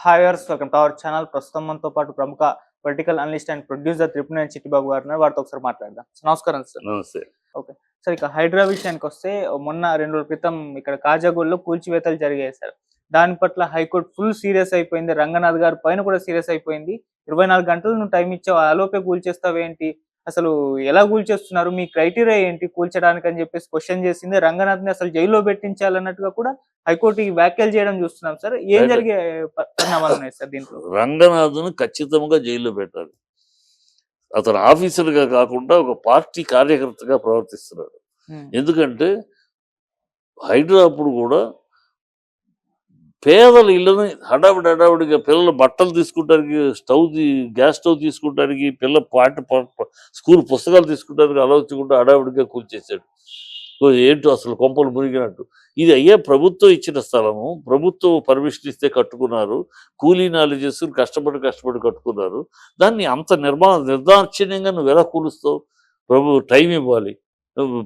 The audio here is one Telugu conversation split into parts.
Hi viewers, welcome to our channel. ప్రస్తుతం మనతో పాటు ప్రముఖ political analyst and producer Tripuraneni Chittibabu గారు ఉన్నారు. వారితో ఒకసారి మాట్లాడదాం. నమస్కారం సార్. నమస్తే. ఓకే సార్, ఇక హైడ్రా విషయానికొస్తే మొన్న 2 రోజుల క్రితం ఇక్కడ కాజాగూడలో కూల్చివేతలు జరిగాయి సార్. దాని పట్ల హైకోర్టు ఫుల్ సీరియస్ అయిపోయింది. రంగనాథ్ గారి పైన కూడా సీరియస్ అయిపోయింది. 24 గంటలు నువ్వు టైం ఇచ్చావు, ఆలోపే కూల్చేస్తావేంటి, అసలు ఎలా కూల్చేస్తున్నారు, మీ క్రైటీరియా ఏంటి కూల్చడానికి అని చెప్పేసి క్వశ్చన్ చేసింది. రంగనాథ్ని అసలు జైల్లో పెట్టించాలన్నట్టుగా కూడా హైకోర్టు ఈ వ్యాఖ్యలు చేయడం చూస్తున్నాం సార్. ఏం జరిగే పరిణామాలు ఉన్నాయి సార్ దీంట్లో? రంగనాథ్ను ఖచ్చితంగా జైల్లో పెట్టాలి. అతను ఆఫీసర్గా కాకుండా ఒక పార్టీ కార్యకర్తగా ప్రవర్తిస్తున్నాడు. ఎందుకంటే హైడ్రా అప్పుడు కూడా పేదల ఇళ్ళని హడావిడిగా పిల్లల బట్టలు తీసుకుంటానికి, గ్యాస్ స్టవ్ తీసుకుంటానికి, పిల్లల స్కూల్ పుస్తకాలు తీసుకుంటానికి ఆలోచించకుండా హడావిడిగా కూల్చేశాడు. ఏంటో అసలు కొంపలు మునిగినట్టు. ఇది అయ్యే ప్రభుత్వం ఇచ్చిన స్థలము, ప్రభుత్వం పర్మిషన్ ఇస్తే కట్టుకున్నారు, కూలీ నాలి చేసుకుని కష్టపడి కట్టుకున్నారు. దాన్ని అంత నిర్దాక్షిణ్యంగా నువ్వు ఎలా కూలుస్తావు? టైం ఇవ్వాలి.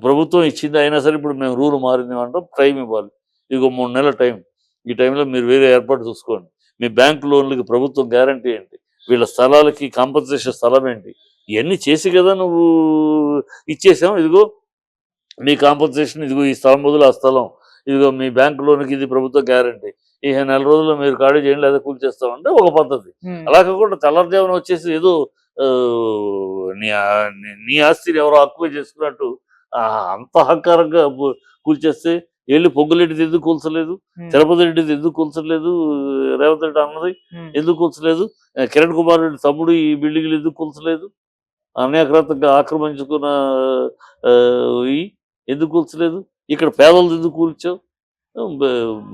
ప్రభుత్వం ఇచ్చింది అయినా సరే ఇప్పుడు మేము రూల్ మారింది అంటాం, టైం ఇవ్వాలి. ఇదిగో 3 నెలల టైం, ఈ టైంలో మీరు వేరే ఏర్పాటు చూసుకోండి. మీ బ్యాంక్ లోన్లకి ప్రభుత్వం గ్యారంటీ ఏంటి, వీళ్ళ స్థలాలకి కాంపన్సేషన్ స్థలం ఏంటి, ఇవన్నీ చేసి కదా నువ్వు ఇచ్చేసాం. ఇదిగో మీ కాంపన్సేషన్, ఇదిగో ఈ స్థలం బదులు ఆ స్థలం, ఇదిగో మీ బ్యాంక్ లోన్కి ఇది ప్రభుత్వ గ్యారంటీ, ఈ 4 రోజుల్లో మీరు ఖాళీ చేయండి లేదా కూల్చేస్తామంటే ఒక పద్ధతి. అలా కాకుండా తెల్లవారుజామున వచ్చేసి ఏదో నీ ఆస్తిని ఎవరో ఆక్యుపై చేసుకున్నట్టు అంత అహంకారంగా కూల్చేస్తే, వెళ్ళి పొంగులెడ్డిది ఎందుకు కూల్చలేదు, తిరుపతి రెడ్డిది ఎందుకు కూల్చలేదు, రేవంత్ రెడ్డి అన్నది ఎందుకు కూల్చలేదు, కిరణ్ కుమార్ రెడ్డి తమ్ముడు ఈ బిల్డింగ్లు ఎందుకు కూల్చలేదు, అన్యాక్రాంతంగా ఆక్రమించుకున్న ఎందుకు కూల్చలేదు, ఇక్కడ పేదలు ఎందుకు కూల్చావు?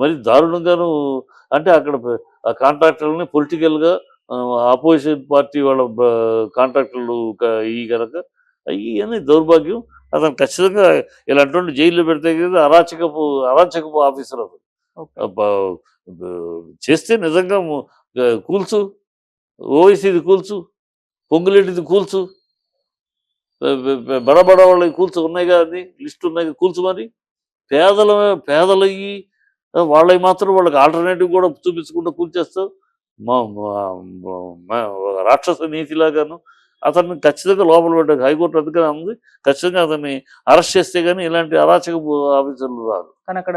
మరి దారుణంగాను. అంటే అక్కడ ఆ కాంట్రాక్టర్లని పొలిటికల్గా ఆపోజిషన్ పార్టీ వాళ్ళ కాంట్రాక్టర్లు ఈ కనుక ఇవన్నీ దౌర్భాగ్యం. అతను ఖచ్చితంగా ఇలాంటి జైల్లో పెడితే కదా అరాచకపు ఆఫీసర్ అతను. చేస్తే నిజంగా కూల్చు, ఓవైసీది కూల్చు, పొంగులేటిది కూల్చు, బడబడ వాళ్ళకి కూల్చు, ఉన్నాయి కదా, అది లిస్ట్ ఉన్నాయి, కూల్చు. మరి పేదలకి వాళ్ళకి మాత్రం వాళ్ళకి ఆల్టర్నేటివ్ కూడా చూపించకుండా కూల్చేస్తావు. రాక్షస నీతిలాగాను. అతన్ని ఖచ్చితంగా లోపల పెట్టారు. హైకోర్టు అందుకని ఉంది, ఖచ్చితంగా అతన్ని అరెస్ట్ చేస్తే కానీ ఇలాంటి అరాచక ఆఫీసర్లు రాదు. కానీ అక్కడ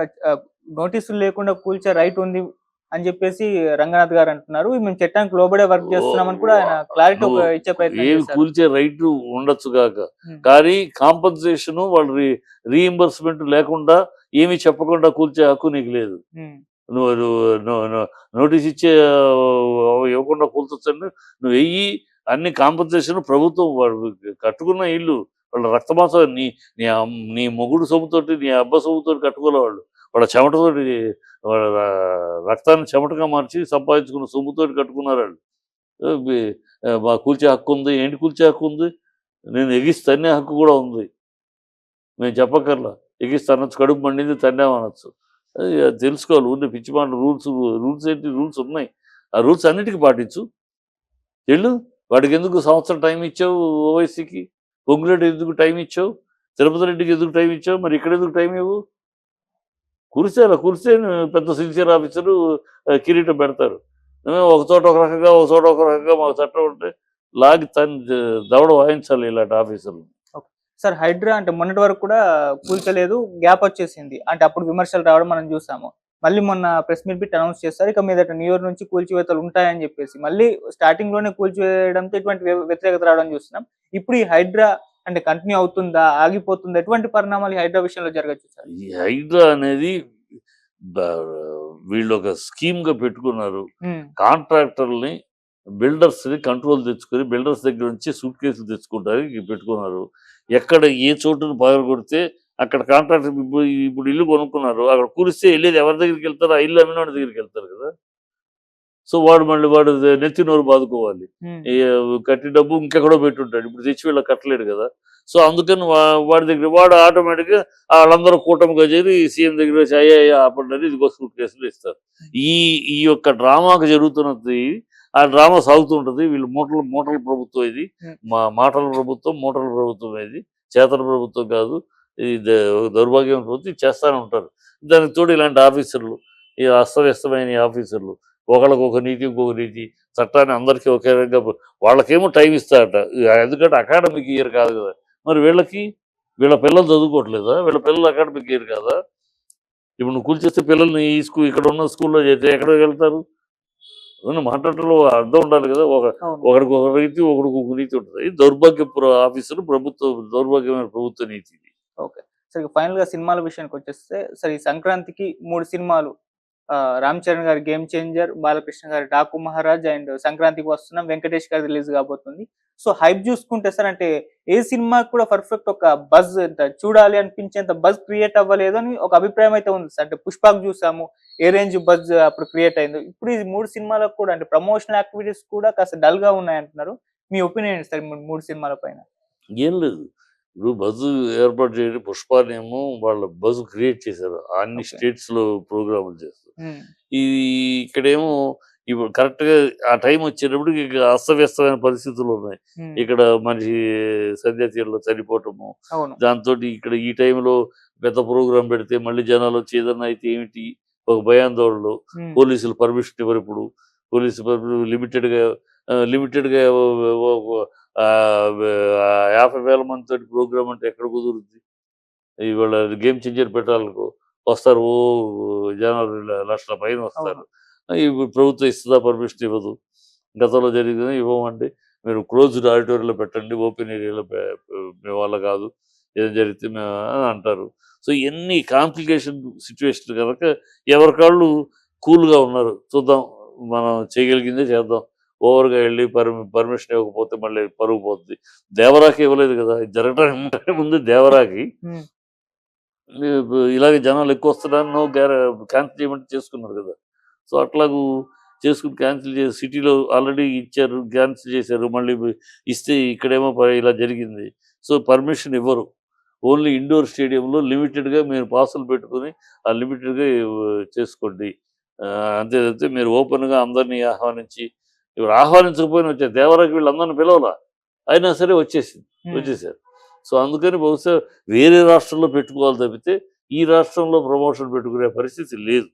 నోటీసులు లేకుండా కూల్చే రైట్ ఉంది అని చెప్పేసి రంగనాథ్ గారు అంటున్నారు. మేము చట్టానికి లోబడే వర్క్ చేస్తున్నామని కూడా ఆయన క్లారిటీ ఇచ్చే ప్రయత్నం ఏమి కూల్చే రైట్ ఉండొచ్చు కాక, కానీ కాంపన్సేషన్ వాళ్ళు రీఇంబర్స్మెంట్ లేకుండా ఏమి చెప్పకుండా కూల్చే హక్కు నీకు లేదు. నువ్వు నోటీస్ ఇవ్వకుండా కూల్చొచ్చండి. నువ్వు వెయ్యి అన్ని కాంపన్సేషన్ ప్రభుత్వం కట్టుకున్న ఇల్లు, వాళ్ళ రక్తమాసం, నీ మొగుడు సొమ్ముతోటి, నీ అబ్బ సొమ్ముతోటి కట్టుకోలే వాళ్ళు. వాళ్ళ చెమటతోటి, వాళ్ళ రక్తాన్ని చెమటగా మార్చి సంపాదించుకున్న సొమ్ముతోటి కట్టుకున్నారు వాళ్ళు. మా కూల్చే హక్కు ఉంది. ఏంటి కూల్చే హక్కు ఉంది? నేను ఎగిసి తన్నే హక్కు కూడా ఉంది. మేము చెప్పక్కర్లా, ఎగిసి తనొచ్చు, కడుపు మండింది తన్నామనొచ్చు. అది తెలుసుకోవాలి. ఊరిని పిచ్చి మాటలు. రూల్స్ ఏంటి? రూల్స్ ఉన్నాయి. ఆ రూల్స్ అన్నిటికీ పాటించు. వెళ్ళు. వాడికి ఎందుకు సంవత్సరం టైం ఇచ్చావు? ఓవైసీకి, పొంగులేటి ఎందుకు టైం ఇచ్చావు? తిరుపతి రెడ్డికి ఎందుకు టైం ఇచ్చావు? మరి ఇక్కడ ఎందుకు టైం ఇవ్వు? కురిస్తే పెద్ద సిన్సియర్ ఆఫీసరు కిరీటం పెడతారు. ఒక చోట ఒక రకంగా, ఒక చోట ఒక రకంగా మాకు చట్టం ఉంటే లాగి దవడ వాయించాలి ఇలాంటి ఆఫీసర్లు. సార్, హైడ్రా అంటే మొన్నటి వరకు కూడా కూల్చలేదు, గ్యాప్ వచ్చేసింది. అంటే అప్పుడు విమర్శలు రావడం మనం చూసాము. మళ్ళీ మొన్న ప్రెస్ మీట్ పెట్టి అనౌన్స్ చేస్తారు, ఇక మీదట న్యూ ఇయర్ నుంచి కూల్చివేతలు ఉంటాయని చెప్పేసి. మళ్ళీ స్టార్టింగ్ లోనే కూల్చివేయడంతో ఇటువంటి వ్యతిరేకత రావడం చూస్తున్నాం. ఇప్పుడు ఈ హైడ్రా అంటే కంటిన్యూ అవుతుందా, ఆగిపోతుందా, ఎటువంటి పరిణామాలు ఈ హైడ్రా విషయంలో జరగచ్చు సార్? ఈ హైడ్రా అనేది వీళ్ళు ఒక స్కీమ్ గా పెట్టుకున్నారు. కాంట్రాక్టర్ని, బిల్డర్స్ ని కంట్రోల్ తెచ్చుకొని, బిల్డర్స్ దగ్గర నుంచి సూట్ కేసులు తెచ్చుకుంటారు పెట్టుకున్నారు. ఎక్కడ ఏ చోటును పగలగొడితే అక్కడ కాంట్రాక్టర్ ఇప్పుడు ఇల్లు కొనుక్కున్నారు, అక్కడ కూలిస్తే వెళ్ళేది ఎవరి దగ్గరికి వెళ్తారు? ఆ ఇల్లు అమ్మిన వాడి దగ్గరికి వెళ్తారు కదా. సో వాడు నెత్తి నోరు బాదుకోవాలి. కట్టి డబ్బు ఇంకెక్కడో పెట్టుంటాడు, ఇప్పుడు తెచ్చి వీళ్ళ కట్టలేడు కదా. సో అందుకని వాడి దగ్గర వాడు ఆటోమేటిక్గా వాళ్ళందరూ కూటమిగా చేరి సీఎం దగ్గర వచ్చి అయ్యా ఆపండి, ఇదిగో సూట్ కేసులు ఇస్తారు. ఈ యొక్క డ్రామాకు జరుగుతున్నది. ఆ డ్రామా సాగుతుంటది. వీళ్ళు మూటల ప్రభుత్వం ఇది, మాటల ప్రభుత్వం, మూటల ప్రభుత్వం ఇది, చేతల ప్రభుత్వం కాదు. ఇది దౌర్భాగ్యం ప్రభుత్వం చేస్తూనే ఉంటారు. దానికి తోడు ఇలాంటి ఆఫీసర్లు ఈ అస్తవ్యస్తమైన ఈ ఆఫీసర్లు ఒకళ్ళకి ఒక నీతి ఇంకొక నీతి, చట్టాన్ని అందరికీ ఒకే రకంగా వాళ్ళకేమో టైం ఇస్తారట. ఎందుకంటే అకాడమిక్ ఇయర్ కాదు కదా. మరి వీళ్ళ పిల్లలు చదువుకోవట్లేదా? వీళ్ళ పిల్లలు అకాడమిక్ ఇయర్ కాదా? ఇప్పుడు నువ్వు కూల్చేస్తే పిల్లల్ని ఈ ఇక్కడ ఉన్న స్కూల్లో చేస్తే ఎక్కడికి వెళ్తారు? మాట్లాడటంలో అర్థం ఉండాలి కదా. ఒకడికి ఒక రీతి, ఒకడికి ఒక రీతి ఉంటుంది. ఇది దౌర్భాగ్యపు ఆఫీసర్, దౌర్భాగ్యమైన ప్రభుత్వ నీతి ఇది. ఓకే. సరే, ఫైనల్ గా సినిమాల విషయానికి వచ్చేస్తే, సరే ఈ సంక్రాంతికి 3 సినిమాలు, రామ్ చరణ్ గారి గేమ్ చేంజర్, బాలకృష్ణ గారి డాకు మహారాజ్ అండ్ సంక్రాంతికి వస్తున్నాం వెంకటేష్ గారి రిలీజ్ కాబోతుంది. సో హైప్ చూసుకుంటే సార్, అంటే ఏ సినిమా కూడా పర్ఫెక్ట్ ఒక బజ్ చూడాలి అనిపించేంత బజ్ క్రియేట్ అవ్వలేదు అని ఒక అభిప్రాయం అయితే ఉంది సార్. అంటే పుష్పకు చూసాము, ఏ రేంజ్ బజ్ అప్పుడు క్రియేట్ అయిందో, ఇప్పుడు ఈ 3 సినిమాలకు కూడా అంటే ప్రమోషనల్ యాక్టివిటీస్ కూడా కాస్త డల్ గా ఉన్నాయి అంటున్నారు. మీ ఒపీనియన్ ఏంటి సార్ 3 సినిమాల పైన? ఏం లేదు. ఇప్పుడు బజ్ ఏర్పాటు చేయడం, పుష్పానేమో వాళ్ళ బజ్ క్రియేట్ చేశారు. అన్ని స్టేట్స్‌లో ప్రోగ్రాములు చేస్తారు. ఇది ఇక్కడేమో ఇప్పుడు కరెక్ట్‌గా ఆ టైం వచ్చేటప్పటికి ఇక అస్తవ్యస్తమైన పరిస్థితులు ఉన్నాయి. ఇక్కడ మనిషి సంధ్య తీరులో చనిపోవటము, దాంతోటి ఇక్కడ ఈ టైంలో పెద్ద ప్రోగ్రామ్ పెడితే మళ్ళీ జనాలు వచ్చి ఏదన్నా అయితే ఏమిటి ఒక భయాందోళనలు. పోలీసులు పర్మిషన్ ఇవ్వరు ఇప్పుడు. పోలీసు లిమిటెడ్‌గా 50,000 మందితోటి ప్రోగ్రామ్ అంటే ఎక్కడ కుదురుద్ది? ఇవాళ గేమ్ చేంజర్ పెట్టాలనుకో వస్తారు. జనాలు లక్షల పైన వస్తారు. ఇప్పుడు ప్రభుత్వం ఇస్తుందా? పర్మిషన్ ఇవ్వదు. గతంలో జరిగింది ఇవ్వమండి, మీరు క్లోజ్డ్ ఆడిటోరియంలో పెట్టండి, ఓపెన్ ఏరియాలో మీ వల్ల కాదు, ఏదో జరిగితే మేము అని అంటారు. సో ఇవన్నీ కాంప్లికేషన్ సిచ్యువేషన్ కనుక ఎవరికాళ్ళు కూల్గా ఉన్నారు. చూద్దాం, మనం చేయగలిగిందే చేద్దాం. ఓవర్గా వెళ్ళి పర్మిషన్ ఇవ్వకపోతే మళ్ళీ పరుగు పోతుంది. దేవరాకి ఇవ్వలేదు కదా. జరగడానికి ముందు దేవరాకి ఇలాగే జనాలు ఎక్కువ వస్తున్నారని క్యాన్సిల్ చేయమంటే చేసుకున్నారు కదా. సో అట్లాగూ చేసుకుని క్యాన్సిల్ చేసి సిటీలో ఆల్రెడీ ఇచ్చారు, క్యాన్సిల్ చేశారు. మళ్ళీ ఇస్తే ఇక్కడేమో ఇలా జరిగింది. సో పర్మిషన్ ఇవ్వరు. ఓన్లీ ఇండోర్ స్టేడియంలో లిమిటెడ్గా మీరు పాసులు పెట్టుకుని ఆ లిమిటెడ్గా చేసుకోండి. అంతే తప్పితే మీరు ఓపెన్గా అందరినీ ఆహ్వానించి, ఇప్పుడు ఆహ్వానించకపోయినా వచ్చారు. దేవరాకి వీళ్ళందరినీ పిలవాల, అయినా సరే వచ్చేసారు. సో అందుకని బహుశా వేరే రాష్ట్రంలో పెట్టుకోవాలి తప్పితే ఈ రాష్ట్రంలో ప్రమోషన్ పెట్టుకునే పరిస్థితి లేదు.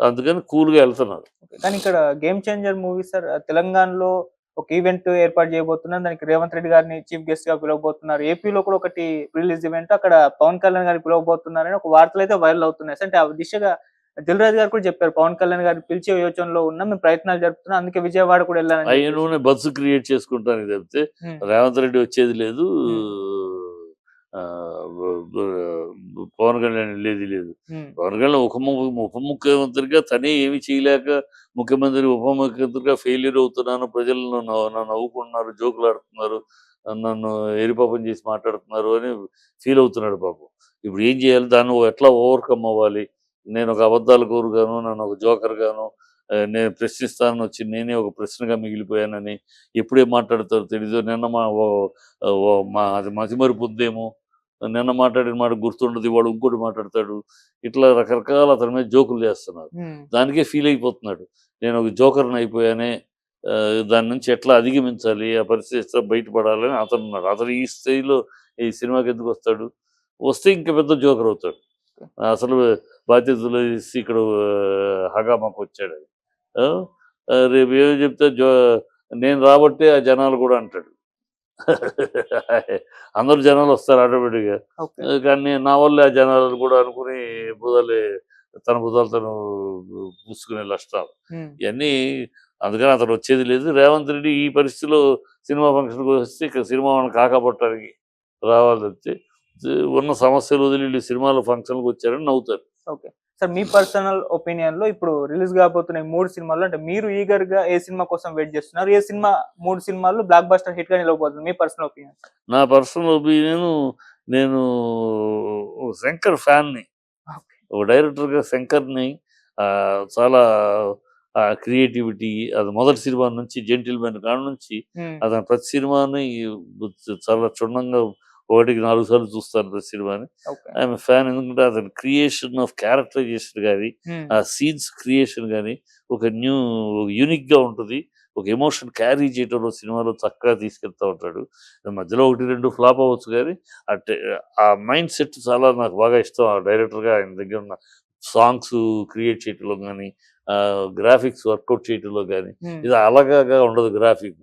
అందుకని కూల్గా వెళ్తున్నారు. కానీ ఇక్కడ గేమ్ చేంజర్ మూవీ సార్ తెలంగాణలో ఒక ఈవెంట్ ఏర్పాటు చేయబోతున్నారు. దానికి రేవంత్ రెడ్డి గారిని చీఫ్ గెస్ట్ గా పిలవబోతున్నారు. ఏపీలో కూడా ఒకటి రిలీజ్ ఈవెంట్, అక్కడ పవన్ కళ్యాణ్ గారిని పిలవబోతున్నారని ఒక వార్తలు అయితే వైరల్ అవుతున్నాయి. అంటే ఆ దిశగా దిల్ రాజు గారు కూడా చెప్పారు, పవన్ కళ్యాణ్ గారిని పిలిచే యోచనలో ఉన్నాం, మేము ప్రయత్నాలు జరుపుతున్నాం, అందుకే విజయవాడ కూడా వెళ్ళాలని. అయ్యే బస్సు క్రియేట్ చేసుకుంటానికి తప్పితే రేవంత్ రెడ్డి వచ్చేది లేదు, పవన్ కళ్యాణ్ లేదు. పవన్ కళ్యాణ్ ఉప ముఖ్యమంత్రిగా తనే ఏమి చేయలేక ముఖ్యమంత్రి ఉప ముఖ్యమంత్రిగా ఫెయిల్యూర్ అవుతున్నాను, ప్రజలు నన్ను నవ్వుకుంటున్నారు, జోకులు ఆడుతున్నారు, నన్ను ఎరిపాపం చేసి మాట్లాడుతున్నారు అని ఫీల్ అవుతున్నాడు పాపం. ఇప్పుడు ఏం చేయాలి? దాన్ని ఎట్లా ఓవర్కమ్ అవ్వాలి? నేను ఒక అబద్ధాల కోరుగాను, నన్ను ఒక జోకర్ గాను నేను ప్రశ్నిస్తానని వచ్చి నేనే ఒక ప్రశ్నగా మిగిలిపోయానని, ఎప్పుడే మాట్లాడతారో తెలీదు. నిన్న అది మతిమరుపు ఉందేమో, నిన్న మాట్లాడిన మాట గుర్తుండదు, వాడు ఇంకోటి మాట్లాడతాడు. ఇట్లా రకరకాల అతని మీద జోకులు చేస్తున్నారు. దానికే ఫీల్ అయిపోతున్నాడు, నేను ఒక జోకర్ని అయిపోయానే, దాని నుంచి ఎట్లా అధిగమించాలి, ఆ పరిస్థితి బయటపడాలని అతను ఉన్నాడు. అతను ఈ స్థాయిలో ఈ సినిమాకి ఎందుకు వస్తాడు? వస్తే ఇంకా పెద్ద జోకర్ అవుతాడు. అసలు బాధ్యతలు ఇస్తే ఇక్కడ హగామాకు వచ్చాడు. రేపు ఏమో చెప్తే నేను రాబట్టే ఆ జనాలు కూడా అంటాడు. అందరు జనాలు వస్తారు ఆటోమేటిక్గా, కానీ నా వల్ల ఆ జనాలు కూడా అనుకుని తన బుధాలు తను పూసుకునే లక్షణాలు ఇవన్నీ. అందుకని అతను వచ్చేది లేదు. రేవంత్ రెడ్డి ఈ పరిస్థితిలో సినిమా ఫంక్షన్కి వస్తే ఇక్కడ సినిమా కాకపోవటానికి రావాలి తప్పితే ఉన్న సమస్యలు వదిలి సినిమాల ఫంక్షన్కి వచ్చారని నవ్వుతారు. ఓకే సార్, మీ పర్సనల్ ఒపీనియన్ లో ఇప్పుడు రిలీజ్ కాబోతున్న 3 సినిమాల్లో అంటే మీరు ఈగర్ గా ఏ సినిమా కోసం వెయిట్ చేస్తున్నారు? ఏ సినిమా 3 సినిమాల్లో బ్లాక్ బస్టర్ హిట్ గా నిలవబోతుంది? మీ పర్సనల్ ఒపీనియన్. నా పర్సనల్ ఒపీనియన్, నేను శంకర్ ఫ్యాన్ని. ఒక డైరెక్టర్గా శంకర్ని చాలా క్రియేటివిటీ, అది మొదటి సినిమా నుంచి జెంటిల్మెన్ కాడ నుంచి అతను ప్రతి సినిమాని చాలా క్షుణ్ణంగా 1-4 సార్లు చూస్తాను ప్రతి సినిమాని. I'm fan. ఎందుకంటే అతని క్రియేషన్ ఆఫ్ క్యారెక్టరైజేషన్ కానీ, ఆ సీన్స్ క్రియేషన్ కానీ ఒక యూనిక్ గా ఉంటుంది. ఒక ఎమోషన్ క్యారీ చేయడంలో సినిమాలో చక్కగా తీసుకెళ్తా ఉంటాడు. మధ్యలో 1-2 ఫ్లాప్ అవ్వచ్చు, కానీ అంటే ఆ మైండ్ సెట్ చాలా నాకు బాగా ఇష్టం. ఆ డైరెక్టర్గా ఆయన దగ్గర ఉన్న సాంగ్స్ క్రియేట్ చేయటంలో కానీ గ్రాఫిక్స్ వర్కౌట్ చేయటంలో కానీ ఉమ్, ఇది అలాగా ఉండదు గ్రాఫిక్.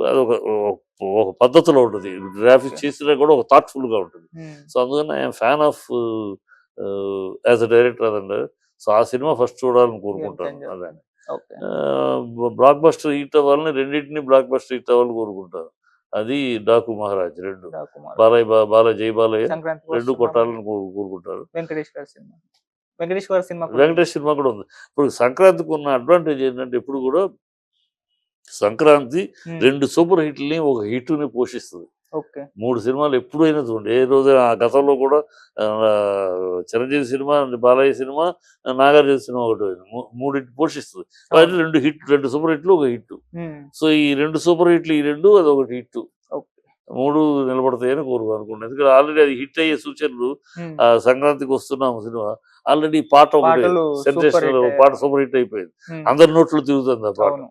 అది ఒక పద్ధతిలో ఉంటుంది. Graphics okay. చేసినా కూడా ఒక థాట్ఫుల్గా ఉంటుంది. ఉమ్, సో అందుకని I'm fan of as a director అదండి. సో ఆ సినిమా ఫస్ట్ చూడాలని గేమ్ కోరుకుంటాను. చేంజర్. అదే ఓకే. బ్లాక్ బస్టర్ హిట్ అవ్వాలని రెండింటిని బ్లాక్ బస్టర్ హిట్ అవ్వాలని కోరుకుంటాను. అది డాకు మహారాజ్ రెండు రాకుమార్ బాలయ్య జై బాలయ్య సంక్రాంతికి రెండు వస్తున్నాం. కొట్టాలని కోరుకుంటారు. వెంకటేష్ గారి సినిమా, వెంకటేష్ గారి సినిమా కూడా ఉంది. వెంకటేష్ సినిమా కూడా ఉంది. ఇప్పుడు సంక్రాంతికి ఉన్న అడ్వాంటేజ్ ఏంటంటే ఎప్పుడు కూడా సంక్రాంతి ఉమ్, 2 సూపర్ హిట్‌లని ఒక హిట్‌ని పోషిస్తది. ఓకే. 3 సినిమాలు ఎప్పుడైనా చూడండి. ఏ రోజైనా గతంలో కూడా Chiranjeevi cinema, Balayya cinema, Nagarjuna cinema ఒకటి పోయింది. మూడింటిని పోషిస్తది. వాటిలో 2 సూపర్ హిట్‌లు, ఒక హిట్. ఉమ్, సో ఈ 2 సూపర్ హిట్‌లు ఈ 2 అదొకటి హిట్. ఓకే. 3 నిలబడతాయని అనుకుంటున్నాను. ఎందుకంటే ఆల్రెడీ అది హిట్ అయ్యే సూచనలు ఉమ్, సంక్రాంతికి వస్తున్నాము సినిమా ఆల్రెడీ పాట ఒకటి పాటలు సూపర్ సెన్సేషనల్ హిట్ పాట సూపర్ హిట్ అయిపోయింది. ఉమ్, అందరి నోట్లో తిరుగుతుంది ఆ పాట. అవును.